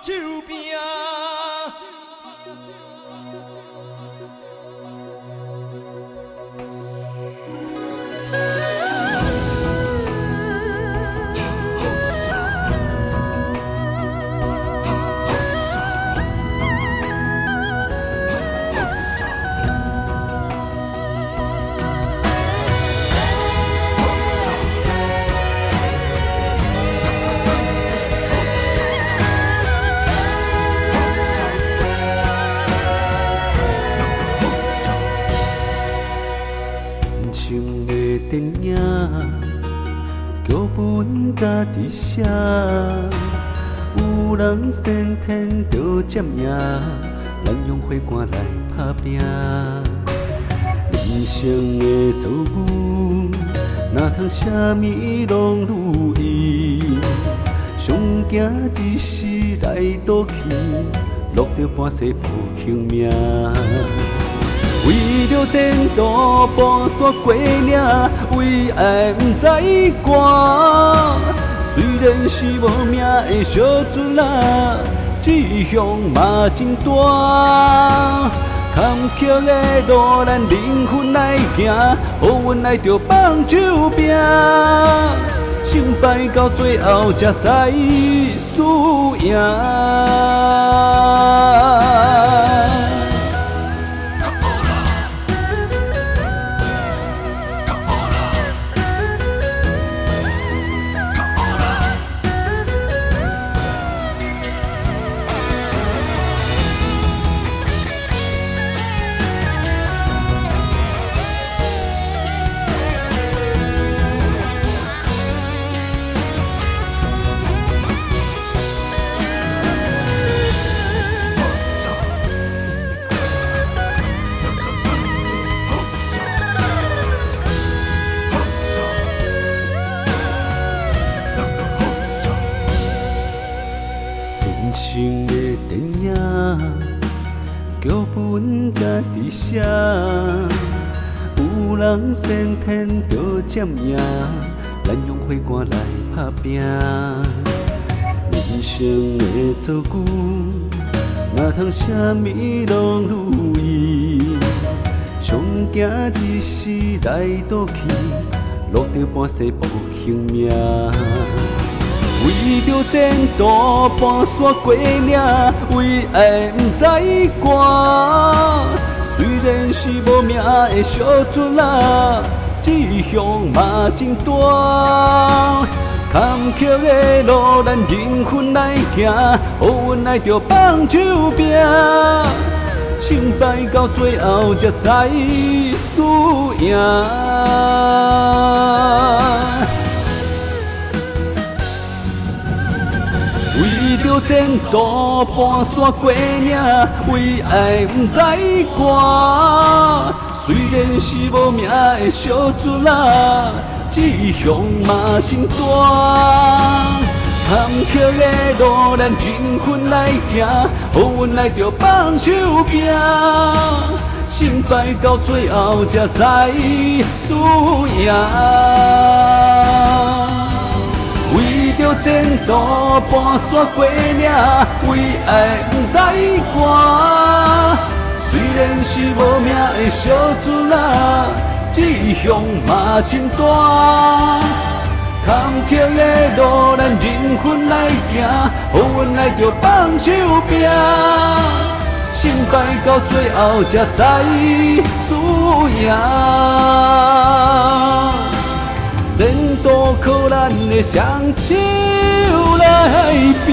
手拼。电影剧本家己写，有人先天就占赢，咱用火罐来打拼。人生的造物，哪通啥物拢如意？上惊一时来倒去，落着半世无幸命。为着前途跋山过岭，为爱不知寒。虽然是无名的小船仔，志向嘛真大。坎坷的路，咱灵魂来行，好运来着放手拼。成败到最后才知输赢。人生的电影，剧本家己写，有人先天就占赢，咱用火罐来打拼。人生的造句，哪通啥物拢如意？上惊一时来倒去，落着半世无幸命。为着前途跋山过岭，为爱不知寒。虽然是无名的小船仔，志向嘛真大。坎坷的路，咱灵魂来行，好运来着放手拼。成败到最后才知输赢。为着前途跋山过岭，为爱不知寒。虽然是无名的小船仔，志向嘛真大。坎坷的路，咱灵魂来行，好运来着放手拼。成败到最后才知输赢。为着前途跋山过岭，为爱不知寒。虽然是无名的小船仔，志向嘛真大。坎坷的路，咱灵魂来行，好运来着放手拼。成败到最后才知输赢。前途靠咱的双手来拼。